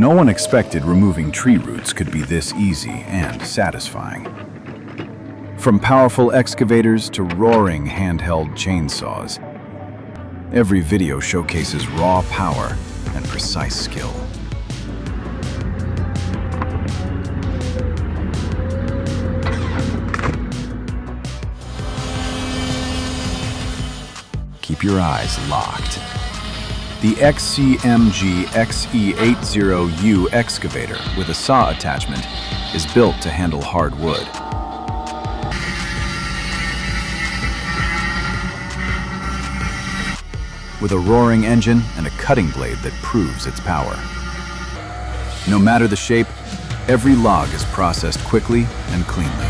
No one expected removing tree roots could be this easy and satisfying. From powerful excavators to roaring handheld chainsaws, every video showcases raw power and precise skill. Keep your eyes locked. The XCMG XE80U excavator with a saw attachment is built to handle hard wood. With a roaring engine and a cutting blade that proves its power. No matter the shape, every log is processed quickly and cleanly.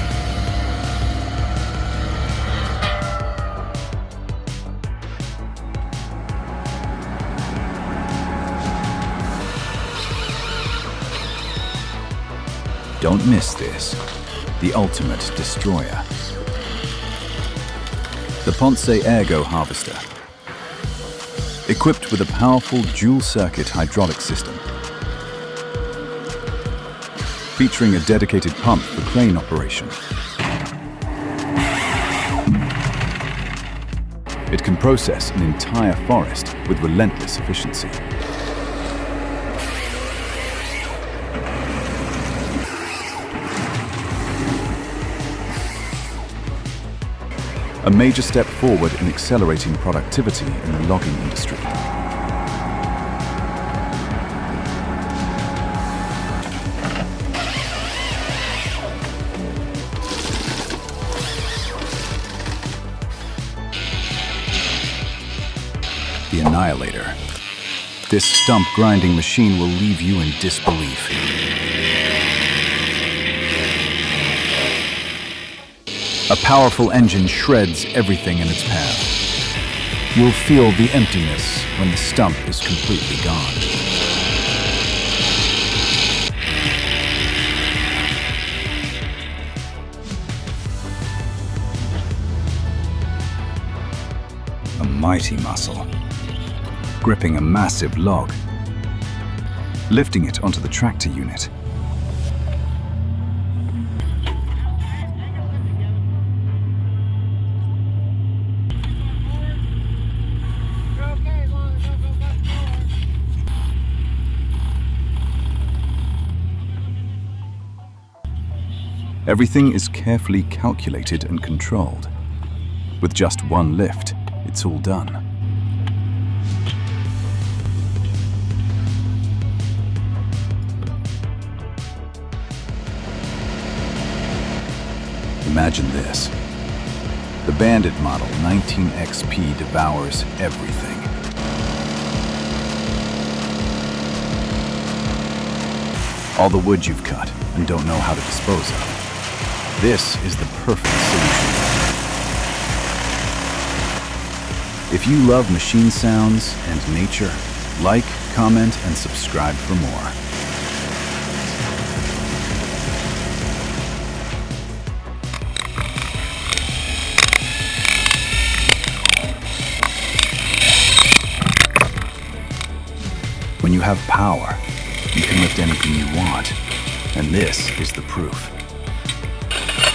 Don't miss this, the ultimate destroyer. The Ponce Ergo Harvester. Equipped with a powerful dual-circuit hydraulic system, featuring a dedicated pump for crane operation. It can process an entire forest with relentless efficiency. A major step forward in accelerating productivity in the logging industry. The Annihilator. This stump grinding machine will leave you in disbelief. A powerful engine shreds everything in its path. You'll feel the emptiness when the stump is completely gone. A mighty muscle, gripping a massive log, lifting it onto the tractor unit. Everything is carefully calculated and controlled. With just one lift, it's all done. Imagine this. The Bandit Model 19XP devours everything. All the wood you've cut and don't know how to dispose of. This is the perfect solution. If you love machine sounds and nature, like, comment, and subscribe for more. When you have power, you can lift anything you want, and this is the proof.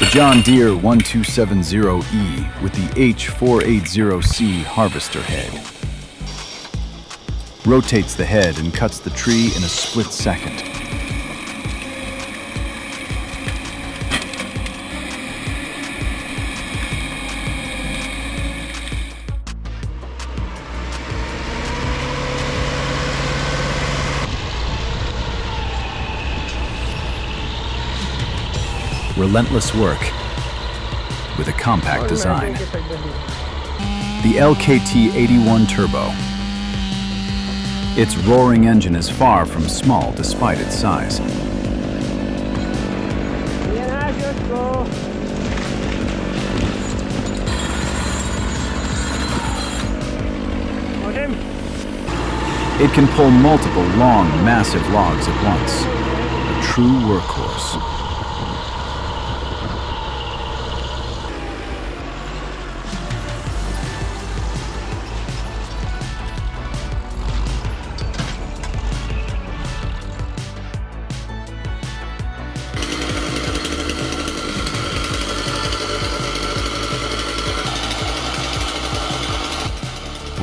The John Deere 1270E with the H480C harvester head. Rotates the head and cuts the tree in a split second. Relentless work with a compact design. The LKT81 Turbo. Its roaring engine is far from small despite its size. It can pull multiple long, massive logs at once. A true workhorse.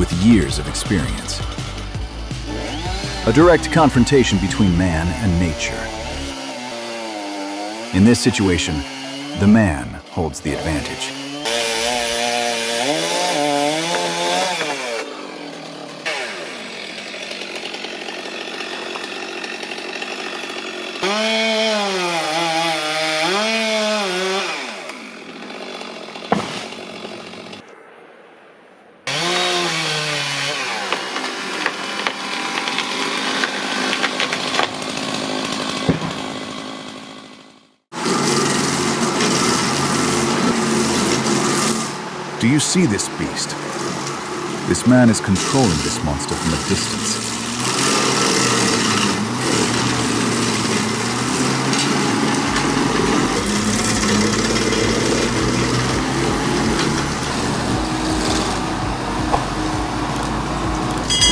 with years of experience. A direct confrontation between man and nature. In this situation, the man holds the advantage. Do you see this beast? This man is controlling this monster from a distance.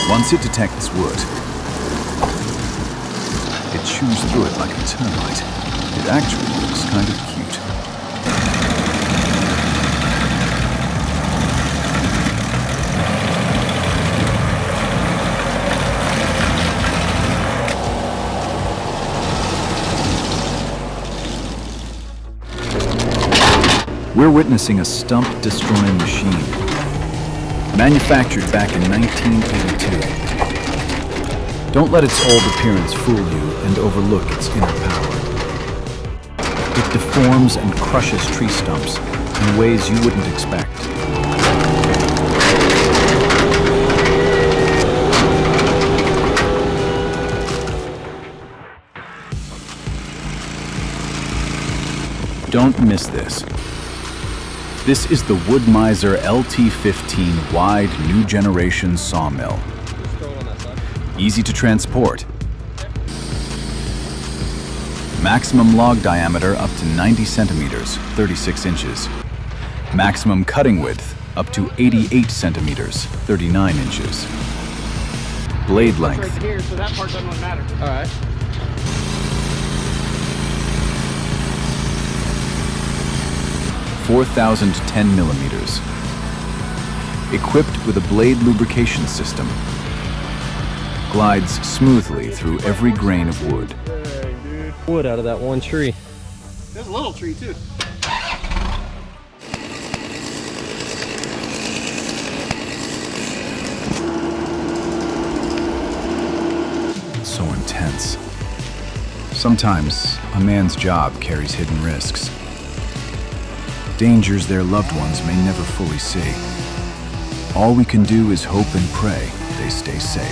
Once it detects wood, it chews through it like a termite. It actually looks kind of cute. We're witnessing a stump destroying machine, manufactured back in 1982. Don't let its old appearance fool you and overlook its inner power. It deforms and crushes tree stumps in ways you wouldn't expect. Don't miss this. This is the Wood Miser LT15 wide new generation sawmill. Easy to transport. Maximum log diameter up to 90 centimeters, 36 inches. Maximum cutting width up to 88 centimeters, 39 inches. Blade length. Right here, so that part doesn't matter. All right. 4,010 millimeters. Equipped with a blade lubrication system. Glides smoothly through every grain of wood. Wood out of that one tree. There's a little tree too. So intense. Sometimes a man's job carries hidden risks. Dangers their loved ones may never fully see. All we can do is hope and pray they stay safe.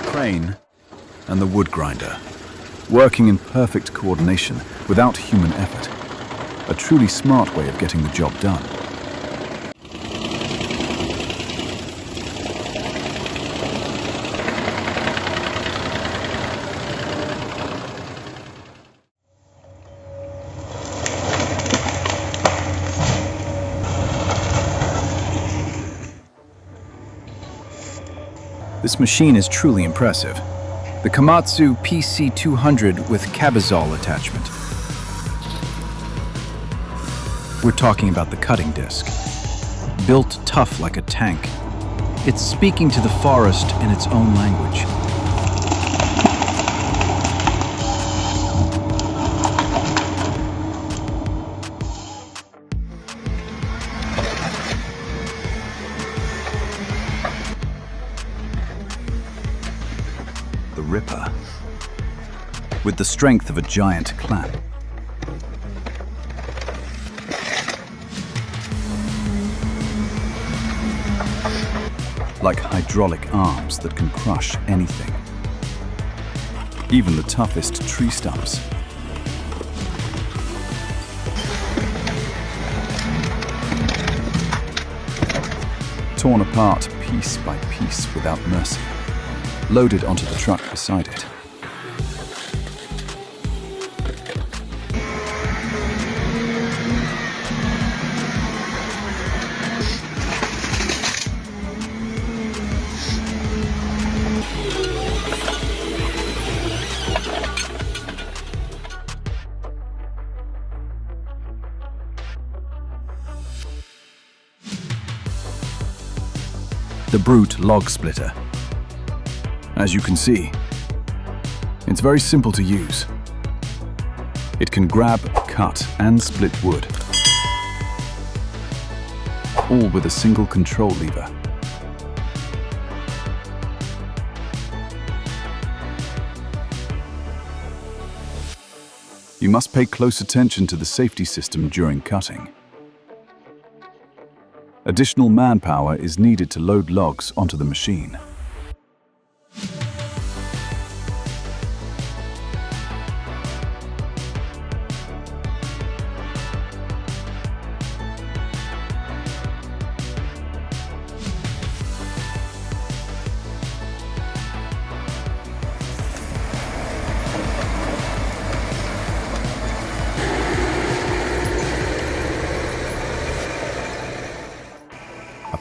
Crane and the wood grinder, working in perfect coordination without human effort. A truly smart way of getting the job done. This machine is truly impressive. The Komatsu PC200 with Cabazol attachment. We're talking about the cutting disc. Built tough like a tank. It's speaking to the forest in its own language. The Ripper. With the strength of a giant clamp. Like hydraulic arms that can crush anything. Even the toughest tree stumps. Torn apart piece by piece without mercy. Loaded onto the truck beside it. the brute log splitter. As you can see, it's very simple to use. It can grab, cut, and split wood, all with a single control lever. You must pay close attention to the safety system during cutting. Additional manpower is needed to load logs onto the machine.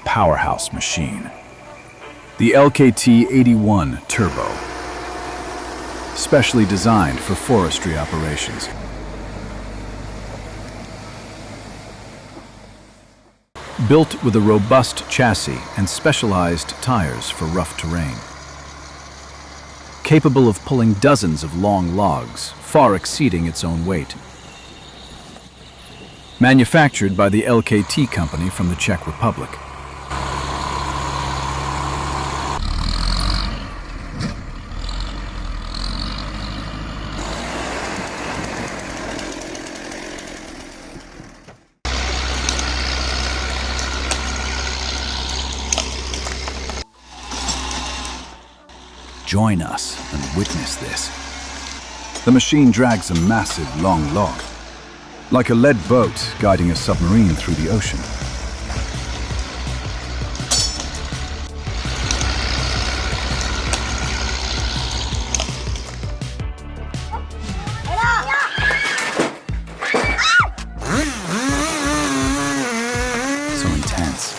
Powerhouse machine. The LKT-81 Turbo. Specially designed for forestry operations. Built with a robust chassis and specialized tires for rough terrain. Capable of pulling dozens of long logs, far exceeding its own weight. Manufactured by the LKT company from the Czech Republic. Join us and witness this. The machine drags a massive long log, like a lead boat guiding a submarine through the ocean. So intense.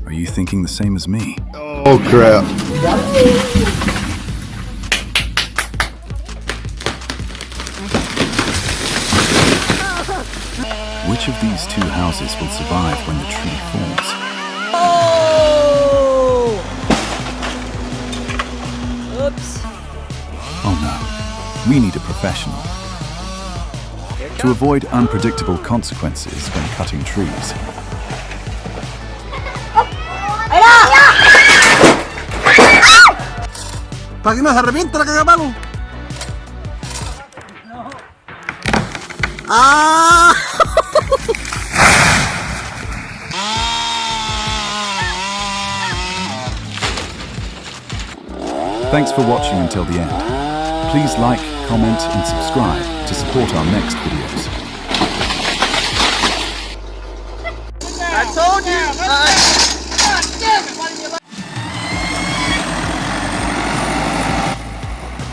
Are you thinking the same as me? Oh crap. Which of these two houses will survive when the tree falls? Oh! Oops. Oh no, we need a professional. To avoid unpredictable consequences when cutting trees. ¿Para que no se arrepienta la cagapalo? ¡Ah! Thanks for watching until the end. Please like, comment, and subscribe to support our next videos. I told you! God damn it! Why didn't you let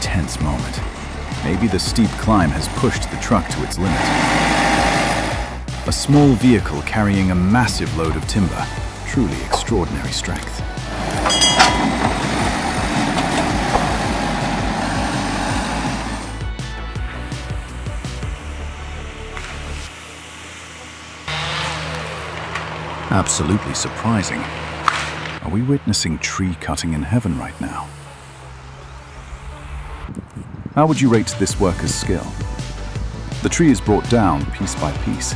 Tense moment. Maybe the steep climb has pushed the truck to its limit. A small vehicle carrying a massive load of timber. Truly extraordinary strength. Absolutely surprising. Are we witnessing tree cutting in heaven right now? How would you rate this worker's skill? The tree is brought down piece by piece.